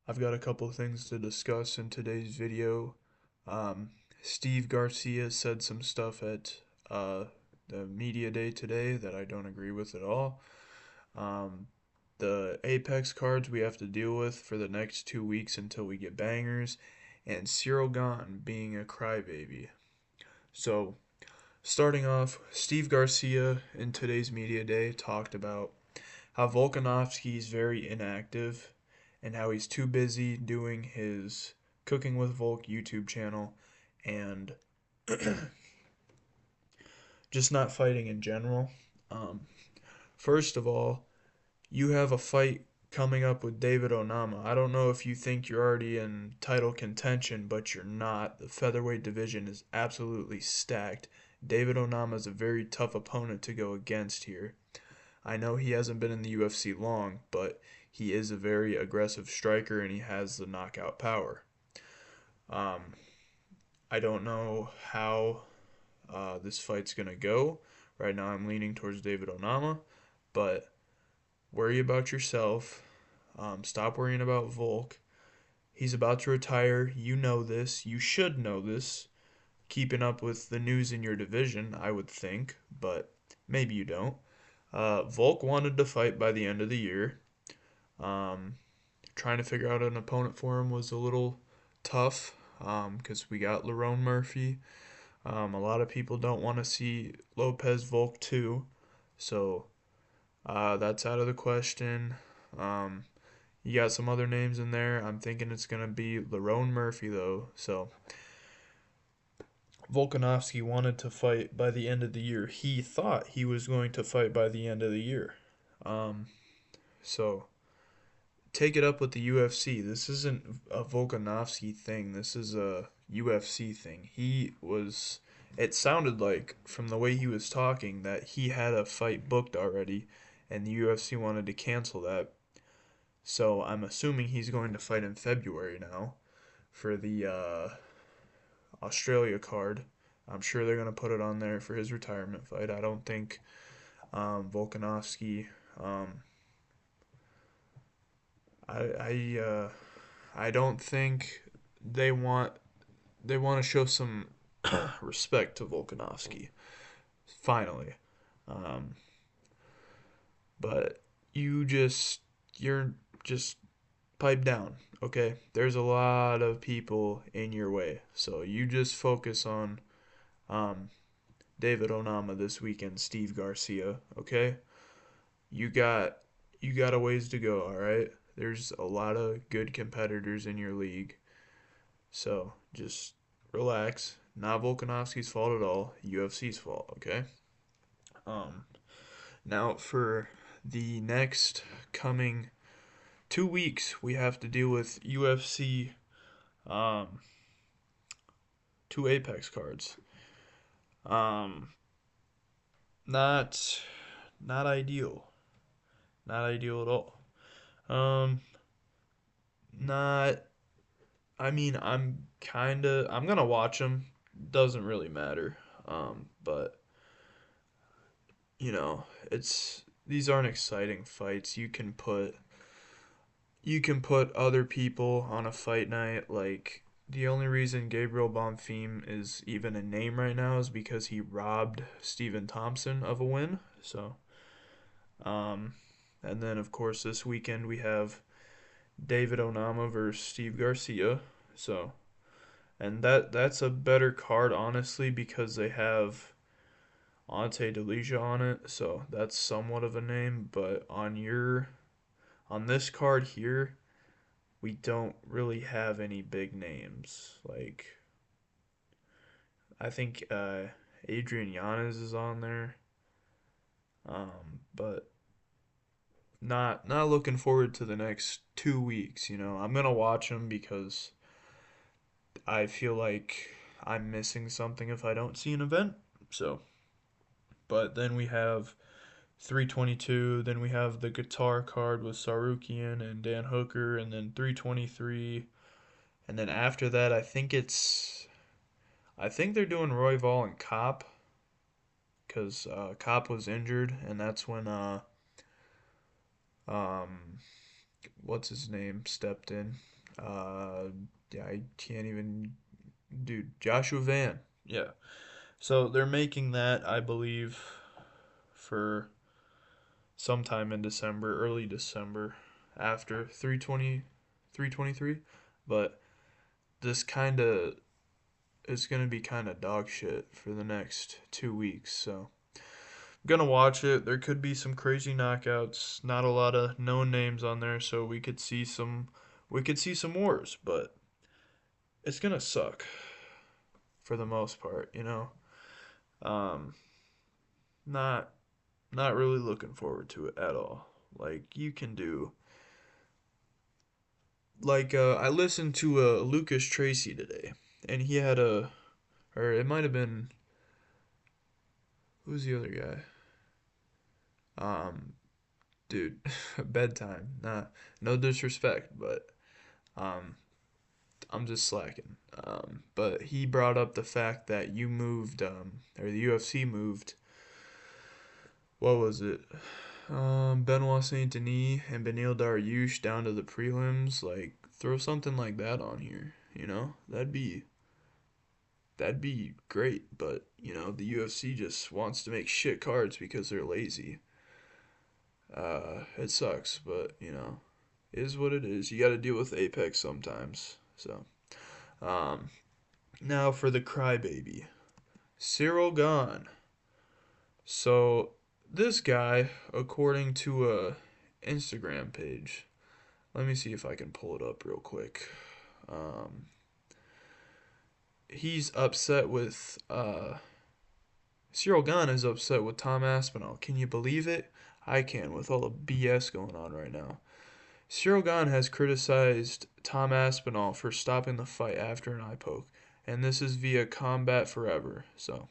I've got a couple of things to discuss in today's video. Um, Steve Garcia said some stuff at the media day today that I don't agree with at all. Um, the Apex cards we have to deal with for the next 2 weeks until we get bangers, and Cyril Gahn being a crybaby. So, starting off, Steve Garcia in today's media day talked about how Volkanovski is very inactive and how he's too busy doing his Cooking with Volk YouTube channel and just not fighting in general. Um, First of all, you have a fight coming up with David Onama. I don't know if you think you're already in title contention, but you're not. The featherweight division is absolutely stacked. David Onama is a very tough opponent to go against here. I know he hasn't been in the UFC long, but he is a very aggressive striker and he has the knockout power. Um, I don't know how this fight's going to go. Right now, I'm leaning towards David Onama, but worry about yourself. Stop worrying about Volk. He's about to retire. You know this. You should know this. Keeping up with the news in your division, I would think, but maybe you don't. Volk wanted to fight by the end of the year. Um, Trying to figure out an opponent for him was a little tough because we got Lerone Murphy. A lot of people don't want to see Lopez Volk too, so that's out of the question. Um, you got some other names in there. I'm thinking it's gonna be Lerone Murphy though. So Volkanovski wanted to fight by the end of the year. He thought he was going to fight by the end of the year. Um, so take it up with the UFC. This isn't a Volkanovski thing. This is a UFC thing. It sounded like, from the way he was talking, that he had a fight booked already, and the UFC wanted to cancel that. So I'm assuming he's going to fight in February now for the Australia card. I'm sure they're going to put it on there for his retirement fight. I don't think Volkanovski. Um, I don't think they want they want to show some respect to Volkanovski. Finally, um, but you're just pipe down, okay? There's a lot of people in your way, so you just focus on um, David Onama this weekend, Steve Garcia, okay? You got you got a ways to go, all right? There's a lot of good competitors in your league. So just relax. Not Volkanovski's fault at all. UFC's fault. Okay. Um. Now for the next coming 2 weeks, we have to deal with UFC um two Apex cards. Um. Not not ideal. Not ideal at all. Um. Not. I mean, I'm gonna watch them. Doesn't really matter. But it's these aren't exciting fights. You can put other people on a fight night. Like, the only reason Gabriel Bonfim is even a name right now is because he robbed Stephen Thompson of a win. So, um, and then of course this weekend we have David Onama versus Steve Garcia. So, and that's a better card honestly because they have Ante Delija on it, so that's somewhat of a name. But on this card here, we don't really have any big names. Like, I think Adrian Yanez is on there, but not looking forward to the next 2 weeks. I'm gonna watch them because I feel like I'm missing something if I don't see an event. So, but then we have 322. Then we have the guitar card with Sarukian and Dan Hooker, and then 323. And then after that, I think they're doing Royval and Cop because Cop was injured, and that's when um what's his name stepped in. Uh, yeah, I can't even. Dude, Joshua Van. Yeah. So they're making that, I believe, for sometime in December, early December, after 320, 323. But this kind of is going to be kind of dog shit for the next 2 weeks. So I'm going to watch it. There could be some crazy knockouts. Not a lot of known names on there, so we could see some wars, but it's going to suck for the most part, you know. Um not not really looking forward to it at all. Like you can do like I listened to Lucas Tracy today, and he had or it might have been, who's the other guy? Um, dude, bedtime. Nah, no disrespect, but um, I'm just slacking. But he brought up the fact that you moved, or the UFC moved. What was it? Benoit Saint Denis and Benil Dariush down to the prelims. Like, throw something like that on here. You know, that'd be great. But you know, the UFC just wants to make shit cards because they're lazy. It sucks, but you know, it is what it is. You got to deal with Apex sometimes. So, um, now for the crybaby, Cyril Gahn. So this guy, according to a Instagram page, let me see if I can pull it up real quick. Um, he's upset with Cyril Gahn is upset with Tom Aspinall. Can you believe it? I can, with all the BS going on right now. Cyril Gahn has criticized Tom Aspinall for stopping the fight after an eye poke, and this is via Combat Forever. So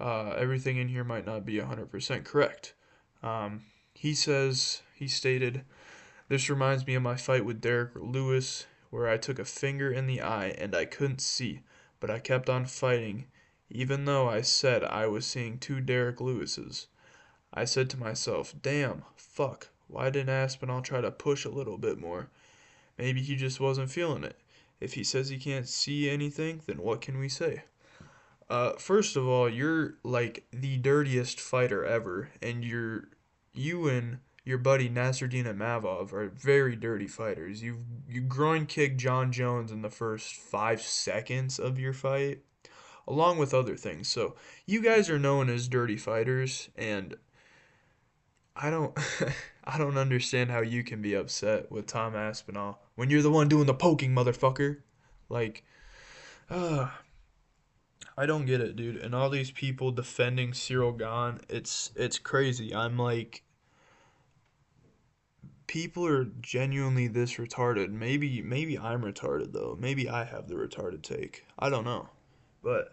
everything in here might not be 100% correct. He stated, "This reminds me of my fight with Derek Lewis, where I took a finger in the eye and I couldn't see, but I kept on fighting, even though I said I was seeing two Derek Lewises. I said to myself, damn, fuck, why didn't Aspinall try to push a little bit more? Maybe he just wasn't feeling it. If he says he can't see anything, then what can we say?" First of all, you're like the dirtiest fighter ever, and you and your buddy Nasruddin Mavov are very dirty fighters. You groin kicked John Jones in the first 5 seconds of your fight, along with other things. So you guys are known as dirty fighters, and I don't I don't understand how you can be upset with Tom Aspinall when you're the one doing the poking, motherfucker. Like, uh, I don't get it, dude. And all these people defending Cyril Gahn, it's crazy. I'm like, people are genuinely this retarded. Maybe I'm retarded though. Maybe I have the retarded take. I don't know. But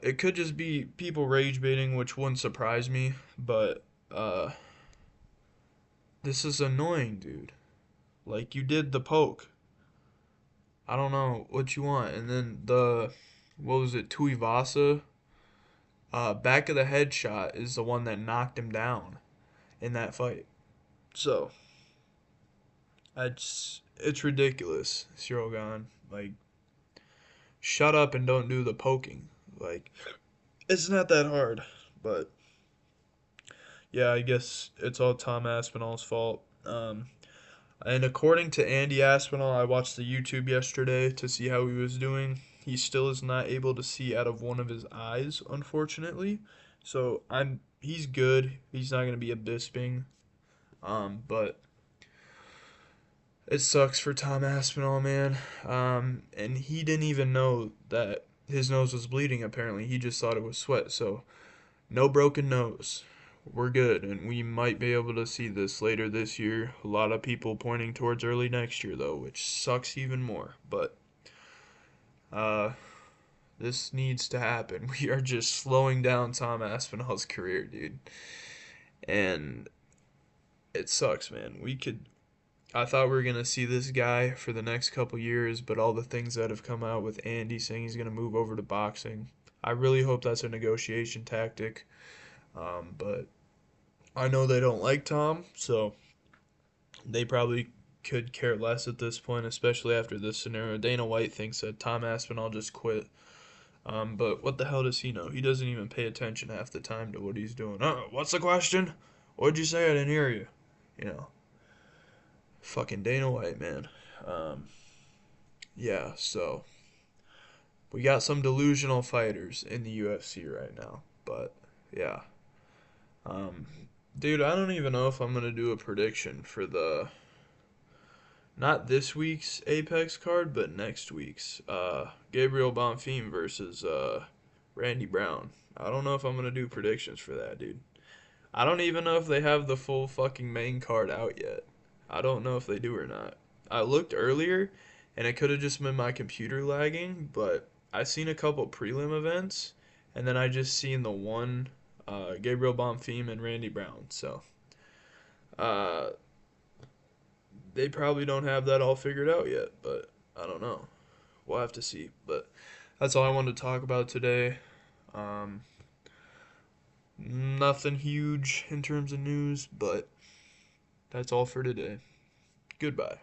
it could just be people rage baiting, which wouldn't surprise me, but this is annoying, dude. Like you did the poke. I don't know what you want. And then what was it, Tuivasa? Back of the head shot is the one that knocked him down in that fight. So it's ridiculous, Cyril Gahn. Like, shut up and don't do the poking. Like, it's not that hard. But yeah, I guess it's all Tom Aspinall's fault. And according to Andy Aspinall, I watched the YouTube yesterday to see how he was doing. He still is not able to see out of one of his eyes, unfortunately. So he's good. He's not gonna be a Bisping. But it sucks for Tom Aspinall, man. And he didn't even know that his nose was bleeding. Apparently, he just thought it was sweat. So no broken nose. We're good, and we might be able to see this later this year. A lot of people pointing towards early next year, though, which sucks even more. But uh, this needs to happen. We are just slowing down Tom Aspinall's career, dude, and it sucks, man. I thought we were gonna see this guy for the next couple years, but all the things that have come out with Andy saying he's gonna move over to boxing, I really hope that's a negotiation tactic. But I know they don't like Tom, so They probably could care less at this point, especially after this scenario. Dana White thinks that Tom Aspinall just quit. But what the hell does he know? He doesn't even pay attention half the time to what he's doing. What's the question? What'd you say? I didn't hear you. You know, fucking Dana White, man. Um, yeah, so we got some delusional fighters in the UFC right now. But yeah, um, dude, I don't even know if I'm gonna do a prediction for the not this week's Apex card, but next week's. Gabriel Bonfim versus Randy Brown. I don't know if I'm gonna do predictions for that, dude. I don't even know if they have the full fucking main card out yet. I don't know if they do or not. I looked earlier, and it could have just been my computer lagging, but I seen a couple prelim events, and then I just seen the one Gabriel Bonfim and Randy Brown. So uh, they probably don't have that all figured out yet, but I don't know. We'll have to see. But that's all I wanted to talk about today. Um, Nothing huge in terms of news, but that's all for today. Goodbye.